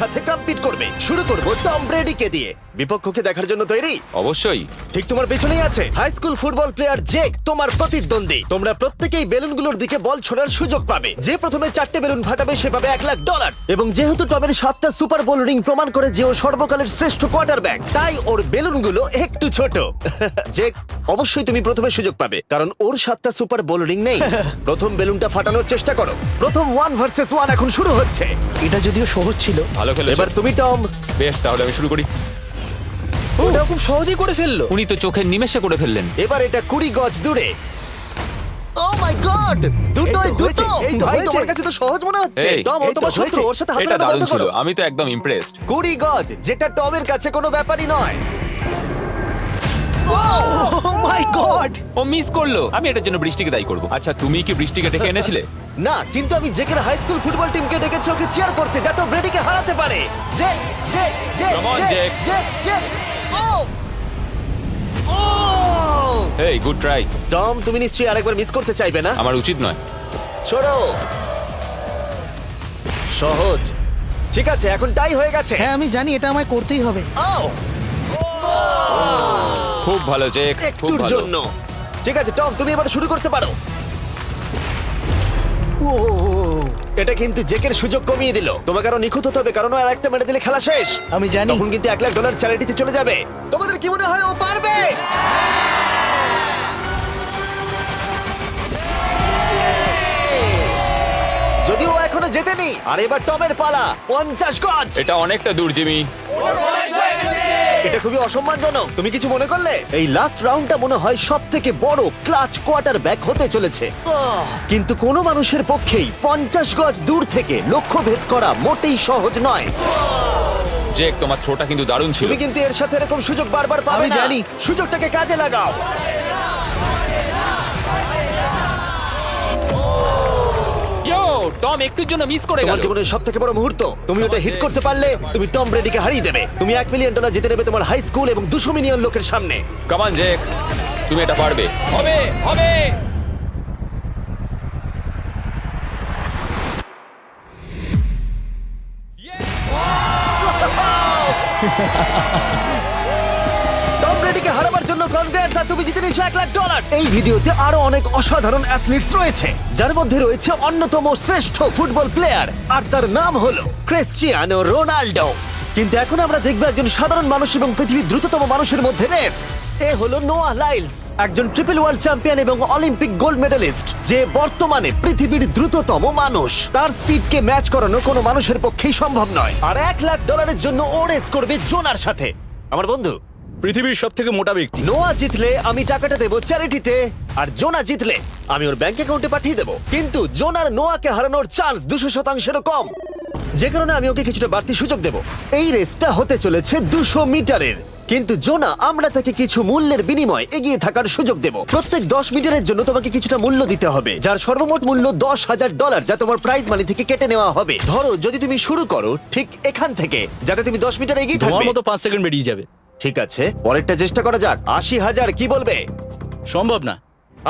সাথে কম্পিট করবে। শুরু করব টম ব্রেডিকে দিয়ে। বিপক্ষকে দেখার জন্য তৈরি? অবশ্যই। ঠিক তোমার পেছনেই আছে high school football player Jake, তোমার প্রতিদ্বন্দ্বী। তোমরা প্রত্যেকেই বেলুনগুলোর দিকে বল ছোড়ার সুযোগ পাবে। যে প্রথমে 4টে বেলুন ফাটাবে সে পাবে $1,00,000। এবং যেহেতু টমের 7টা সুপার বোল রিং প্রমাণ করে যে ও সর্বকালের শ্রেষ্ঠ কোয়ার্টারব্যাক, তাই ওর বেলুনগুলো একটু ছোট। জেক, অবশ্যই তুমি প্রথমে সুযোগ পাবে, কারণ ওর 7টা সুপার বোল রিং নেই। প্রথম বেলুনটা ফাটানোর চেষ্টা করো। প্রথম 1 ভার্সেস 1 এখন শুরু হচ্ছে। এটা যদিও সহজ ছিল। ভালো খেলেছো। এবার তুমি টম। বেশ, তাহলে আমি শুরু করি। ওটা খুব সহজেই করে ফেললো। উনি তো চোখের নিমেষে করে ফেললেন। এবার এটা 20 গজ দূরে। ও মাই গড, দুটোই এই তো দুটো। হয়েছে, এই তো ভাই, হয়েছে। তোমার কাছে তো সহজ মনে হচ্ছে। এই, টম, ও এই তো তোমার শত্রু, হয়েছে। ওর সাথে হাত এটা মেলানো দারুণ বন্ধ ছিল, করো। আমি তো একদম ইমপ্রেসড। 20 গজ, যেটা টমের কাছে কোনো ব্যাপারই নয়। ও মাই গড! ও মিস করলো। আমি এটার জন্য বৃষ্টিকে দায়ী করব। আচ্ছা, তুমি কি বৃষ্টিকে ডেকে এনেছিলে? না, কিন্তু আমি জেকের হাই স্কুল ফুটবল টিমকে ডেকেছি ওকে চিয়ার করতে, যাতে ও ব্রেডিকে হারাতে পারে। জে জে জে Come on, জে Jake. জে জে। ও ও এই, গুড ট্রাই। টম, তুমি নিশ্চয়ই আরেকবার মিস করতে চাইবে না? আমার উচিত নয়। ছোড়ো। সহজ। ঠিক আছে, এখন টাই হয়ে গেছে। হ্যাঁ, আমি জানি এটা আমায় করতেই হবে। ও খুব ভালো জেক, খুব একটুর ভালো। জন্য। ঠিক আছে টম, তুমি এবার শুরু করতে পারো। ও, এটা কিন্তু জেকের সুযোগ কমিয়ে দিল। তোমাকে আরো নিখুঁত হতে হবে, কারণ ও আর একটা মেরে দিলে খেলা শেষ। আমি জানি। তখন কিন্তু $1,00,000 চ্যারিটিতে চলে যাবে। তোমাদের কি মনে হয় ও পারবে? যদিও ও এখনো জেতেনি। আর এবার টমের পালা। 50 গজ। এটা অনেকটা দূর, জিমি। এটা খুবই অসম্মানজনক। তুমি কিছু মনে করলে? এই লাস্ট রাউন্ডটা মনে হয় সব থেকে বড় ক্লাচ কোয়ার্টার ব্যাক হতে চলেছে। কিন্তু কোনো মানুষের পক্ষেই 50 গজ দূর থেকে লক্ষ্য ভেদ করা মোটেই সহজ নয়। জেক, তোমার থ্রোটা কিন্তু দারুণ ছিল। তুমি কিন্তু এর সাথে এরকম সুযোগ বারবার পাবে আমি না। জানি। সুযোগটাকে কাজে লাগাও। ইয়ো, টম একটুর জন্য মিস করে তোমার গেল। জীবনের সব থেকে বড় মুহূর্ত। তুমি ওটা হিট করতে পারলে তুমি টম ব্রেডিকে হারিয়ে দেবে। তুমি $1,000,000 জিতে নেবে তোমার হাই স্কুল এবং 200 মিলিয়ন লোকের সামনে। কাম অন জেক, তুমি এটা পারবে। হবে, হবে। টম ব্রেডিকে হারাবার জন্য কনগ্রেটস, আর তুমি জিতে নিয়েছো $1,00,000। এই ভিডিওতে আরো অনেক অসাধারণ অ্যাথলিটস রয়েছে, যার মধ্যে রয়েছে অন্যতম শ্রেষ্ঠ ফুটবল প্লেয়ার, আর তার নাম হলো ক্রিশ্চিয়ানো রোনাল্ডো। কিন্তু এখন আমরা দেখব একজন সাধারণ মানুষ এবং পৃথিবীর দ্রুততম মানুষের মধ্যে রেস। এ হলো নোয়াহ লাইলস, একজন ট্রিপল ওয়ার্ল্ড চ্যাম্পিয়ন এবং অলিম্পিক গোল্ড মেডালিস্ট, যে বর্তমানে পৃথিবীর দ্রুততম মানুষ। তার স্পিডকে ম্যাচ করানো কোনো মানুষের পক্ষেই সম্ভব নয়। আর $1,00,000 জন্য ও রেস করবে জোনার সাথে, আমার বন্ধু। পৃথিবীর সব থেকে মোটা ব্যক্তি। নোয়া জিতলে আমি টাকাটা দেবো চ্যারিটিতে, আর জোনা জিতলে আমি ওর ব্যাংক অ্যাকাউন্টে পাঠিয়ে দেবো। কিন্তু জোনার নোয়াকে হারানোর চান্স 200%-এরও কম, যে কারণে আমি ওকে কিছুটা বাড়তি সুযোগ দেবো। এই রেসটা হতে চলেছে 200 মিটারের, কিন্তু জোনা, আমরা তাকে কিছু মূল্যের বিনিময়ে এগিয়ে থাকার সুযোগ দেব। প্রত্যেক 10 মিটারের জন্য তোমাকে কিছুটা মূল্য দিতে হবে, যার সর্বমোট মূল্য $10,000, যা তোমার প্রাইজ মানি থেকে কেটে নেওয়া হবে। ধরো যদি তুমি শুরু করো ঠিক এখান থেকে, যাতে তুমি 10 মিটার এগিয়ে তোমার থাকবে। মতো 5 সেকেন্ড বেরিয়ে যাবে। ঠিক আছে, পরেরটা চেষ্টা করা যাক। 80,000, কি বলবে? সম্ভব না।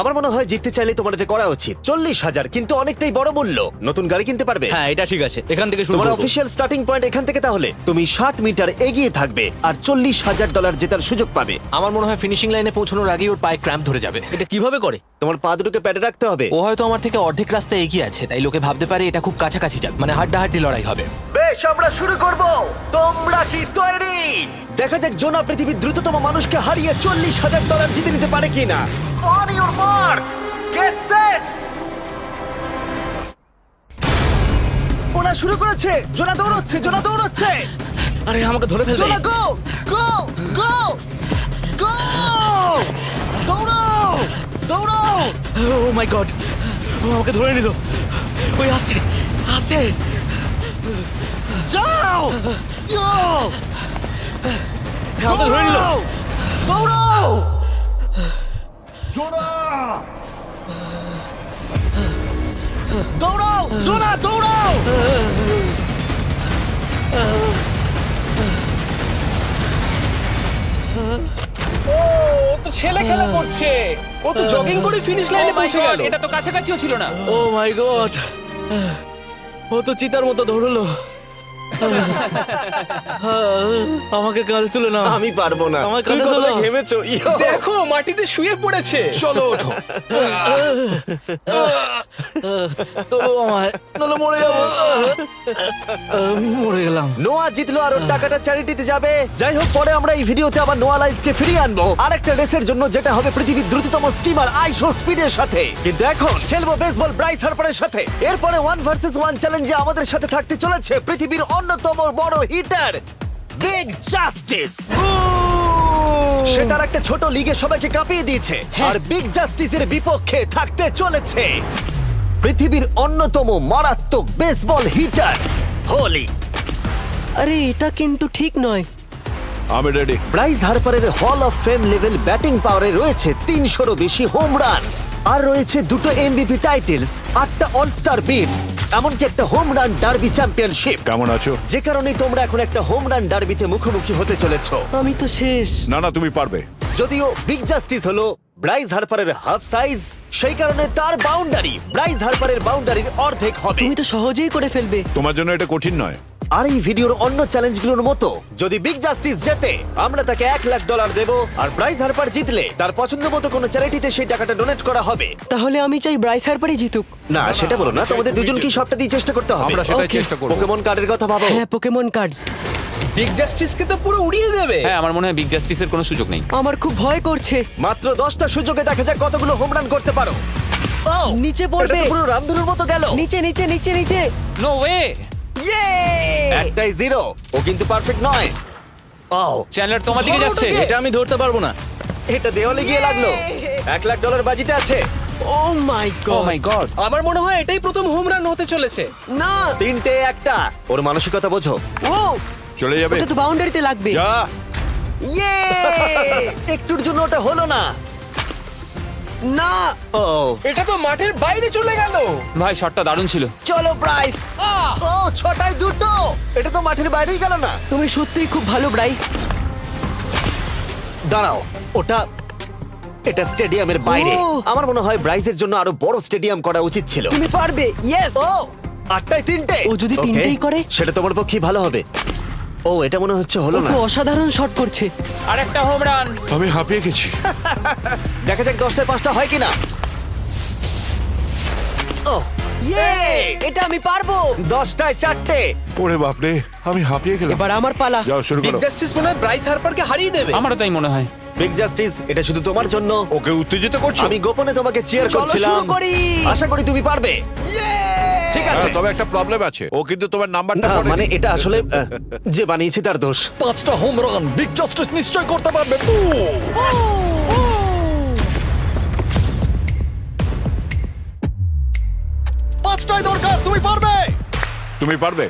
আমার মনে হয় জিততে চাইলে তোমার এটা করা উচিত। 40,000 কিন্তু অনেকটাই বড় মূল্য। নতুন গাড়ি কিনতে পারবে। হ্যাঁ, এটা ঠিক আছে, এখান থেকে শুরু তোমার করব। অফিসিয়াল স্টার্টিং পয়েন্ট এখান থেকে। তাহলে তুমি 60 মিটার এগিয়ে থাকবে আর $40,000 জেতার সুযোগ পাবে। আমার মনে হয় ফিনিশিং লাইনে পৌঁছানোর আগেই ওর পায়ে ক্র্যাম্প ধরে যাবে। এটা কিভাবে করে? তোমার পা দুটোকে প্যাডে রাখতে হবে। ও হয়তো আমার থেকে অর্ধেক রাস্তা এগিয়ে আছে, তাই লোকে ভাবতে পারে এটা খুব কাছাকাছি যাবে, মানে হাড্ডাহাড্ডি লড়াই হবে। বেশ, আমরা শুরু করব। তোমরা কি তৈরি? দেখা যাক জোনা পৃথিবীর দ্রুততম মানুষকে হারিয়ে $40,000 জিতে নিতে পারে কিনা। On your mark, get set. ওরা শুরু করেছে। জোনা দৌড়চ্ছে, জোনা দৌড়চ্ছে। আরে আমাকে ধরে ফেলবে। জোনা গো গো গো গো! দৌড়াও দৌড়াও! ও মাই গড, ও আমাকে ধরে নিল। ওই আসছে, আসছে। যাও! ইয়ো! আমাকে ধরে নিল। দৌড়াও! দৌড়াও! জোনা দৌড়াও! ও তো ছেলে খেলা করছে। ও তো জগিং করে ফিনিশ লাইনে Oh my পৌঁছে God, গেল। এটা তো কাছাকাছিও ছিল না। ও মাই গড, ও তো চিতার মতো ধরলো। আমাকে কাঁধে তুলে নাও। আমি পারবো না। আমার তুমি কাঁধে কতটা তোলো। ঘেমেছো ইয়ো। দেখো মাটিতে শুয়ে পড়েছে। চলো ওঠো। তোলো আমায়, নাহলে মরে যাবো। মরে গেলাম। নোয়া জিতলো আর ওর টাকাটা চ্যারিটিতে যাবে। যাই হোক, পরে আমরা এই ভিডিওতে আবার নোয়া লাইফকে ফিরিয়ে আনবো আরেকটা রেসের জন্য, যেটা হবে পৃথিবীর দ্রুততম স্টিমার আইশো স্পিডের সাথে। কিন্তু এখন খেলবো বেসবল ব্রাইস হার্পারের সাথে। এরপরে 1 ভার্সেস 1 চ্যালেঞ্জে আমাদের সাথে থাকতে চলেছে পৃথিবীর অন্যতম বড় হিটার বিগ জাস্টিস। সে তার একটা ছোট লিগে সবাইকে কাঁপিয়ে দিয়েছে, আর বিগ জাস্টিসের বিপক্ষে থাকতে চলেছে পৃথিবীর অন্যতম মারাত্মক বেসবল হিটার হোলি। আরে এটা কিন্তু ঠিক নয়। আমি ready. Bryce হার্পারের hall of fame level batting পাওয়ারে রয়েছে 300-রও বেশি হোম রান, আর রয়েছে 2টো এমভিপি টাইটেলস, 8টা অলস্টার বিটস, এমনকি একটা হোম রান ডার্বি চ্যাম্পিয়নশিপ। কেমন আছো? যে কারণে তোমরা এখন একটা হোম রান ডার্বিতে মুখোমুখি হতে চলেছো। আমি তো শেষ। না না, তুমি পারবে। যদিও বিগ জাস্টিস হলো ব্রাইস হার্পারের হাফ সাইজ, সেই কারণে তার বাউন্ডারি ব্রাইস হার্পারের বাউন্ডারির অর্ধেক হবে। তুমি তো সহজেই করে ফেলবে। তোমার জন্য এটা কঠিন নয়। আর এই ভিডিওর অন্য চ্যালেঞ্জগুলোর মতো যদি বিগ জাস্টিস জেতে আমরা তাকে $1,00,000 দেব, আর ব্রাইস হার্পার জিতলে তার পছন্দ মতো কোনো চ্যারিটিতে সেই টাকাটা ডোনেট করা হবে। তাহলে আমি চাই ব্রাইস হার্পারই জিতুক। না, সেটা বলো না, তোমাদের দুজনকেই সবটা দিয়ে চেষ্টা করতে হবে। আমরা সেটাই Okay. চেষ্টা করবো। পোকেমন কার্ডের কথা ভাবো। হ্যাঁ, পোকেমন কার্ডস। বিগ জাস্টিসকে তো পুরো উড়িয়ে দেবে। হ্যাঁ আমার মনে হয় বিগ জাস্টিসের কোনো সুযোগ নেই। আমার খুব ভয় করছে। মাত্র 10টা সুযোগে দেখা যাক কতগুলো হোম রান করতে পারো। ও, নিচে এটা পড়বে। তো পুরো রামধনুর মতো গেল। নিচে নিচে নিচে নিচে। No way. ইয়ে! একটাই 0, ও কিন্তু পারফেক্ট নয়। ও, চ্যানেলার তোমার দিকে যাচ্ছে। এটা আমি ধরতে পারবো না। এটা দেওয়ালে গিয়ে লাগলো। $1,00,000 বাজিতে আছে। ও মাই ও গড। মাই গড। আমার মনে হয় এটাই প্রথম হোম রান হতে চলেছে। না। 3টে একটা। ওর মানসিকতা বোঝো। ও, চলে যাবে। ওটা তো বাউন্ডারিতে লাগবে। যা। ইয়ে! একটুর জন্য ওটা হলো না। না। ও, এটা তো মাঠের বাইরে চলে গেল। ভাই শটটা দারুণ ছিল। চলো ব্রাইস। ও 6টায় 2টো। এটা তো মাঠের বাইরেই গেল না। তুমি সত্যিই খুব ভালো ব্রাইস। দাঁড়াও, এটা স্টেডিয়ামের বাইরে। ও। আমার মনে হয় ব্রাইজের জন্য আরো বড় স্টেডিয়াম করা উচিত ছিল। তুমি পারবে। ইয়েস। ও, 8টায় 3টে। ও যদি Okay, তিনটেই করে? সেটা তোমার পক্ষেই ভালো হবে। ও, এটা মনে হচ্ছে ও হলো না। তো অসাধারণ শট করছে। আর একটা হোম রান। আমি হাঁপিয়ে গেছি। দেখা যাক 10টায় 5টা হয় কিনা। ও, ইয়ে! এটা আমি পারবো। 10টায় 4টে। ওরে বাপরে, আমি হাঁপিয়ে গেলাম। এবার আমার পালা। যাও শুরু বিগ করো। জাস্টিস মনে হয় ব্রাইস হার্পারকে হারিয়ে দেবে। আমারও তাই মনে হয়। বিগ জাস্টিস, এটা শুধু তোমার জন্য। ওকে উত্তেজিত করছো? আমি গোপনে তোমাকে চিয়ার চলো করছিলাম। শুরু করি। আশা করি তুমি পারবে। ঠিক আছে। তবে একটা প্রবলেম আছে, ও কিন্তু তোমার নাম্বারটা না, পড়েনি। মানে এটা আসলে যে বানিয়েছে তার দোষ। 5টা হোম রান বিগ জাস্টিস নিশ্চয় করতে পারবে। পাঁচটাই দরকার, তুমি পারবে। তুমি পারবে।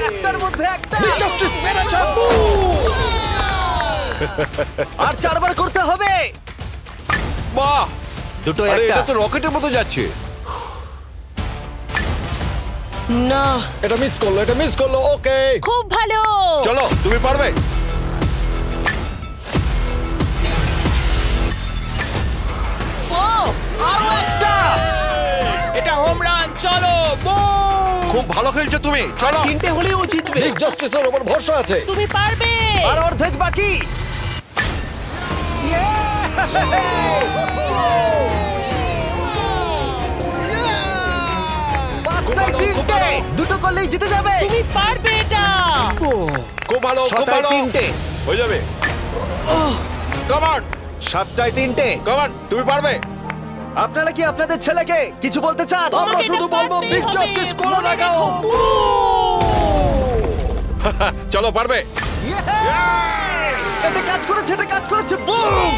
একটার মধ্যে একটা। আর 4বার করতে হবে। বাহ, দুটো আরে একটা। এটা তো রকেটের মতো যাচ্ছে। না। এটা মিস করলো। ওকে, খুব ভালো। চলো, তুমি পারবে। ও, আরো একটা। এটা হোম রান। চলো বুম। খুব ভালো খেলছো তুমি, চলো। 3টে হলেই ও জিতবে। বিগ জাস্টিসের উপর ভরসা আছে। তুমি পারবে। আর অর্ধেক বাকি। পাঁচটায় 3টে। দুটো করলেই জিতে যাবে। তুমি পারবে এটা। খুব ভালো, খুব 6টায় ভালো। 3টে। হয়ে যাবে। কামান, 7টায় 3টে। কামান, তুমি পারবে। আপনারা কি আপনাদের ছেলেকে কিছু বলতে চান? আমরা শুধু বলবো বিগ জাস্টিস করে দেখাও। চলো, পারবে। এটা কাজ করেছে, এটা কাজ করেছে। বুম!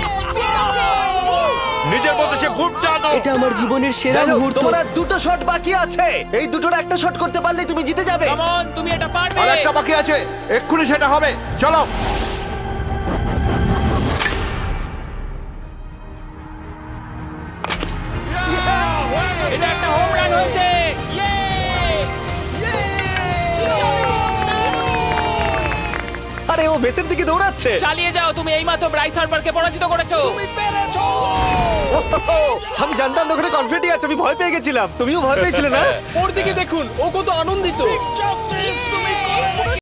নিজের মতো সে বুট টানো। এটা আমার জীবনের সেরা যাই হোক, মুহূর্ত। তোমার আর 2টো শট বাকি আছে। এই দুটোর একটা শট করতে পারলেই তুমি জিতে যাবে। কাম অন, তুমি এটা পারবে। আর একটা বাকি আছে, এক্ষুনি সেটা হবে। চলো। এটা একটা হোম রান হয়েছে। ইয়ে! আরে ও ভেতর দিকে দৌড়াচ্ছে। চালিয়ে যাও, তুমি এইমাত্র ব্রাইস হার্পারকে পরাজিত করেছো। তুমি পেরেছো। আমি জানতাম না ওখানে কনফিডেন্ট আছে, আমি ভয় পেয়ে গেছিলাম। তুমিও ভয় পেয়েছিলে না? ওর দিকে দেখুন, ও কত আনন্দিত।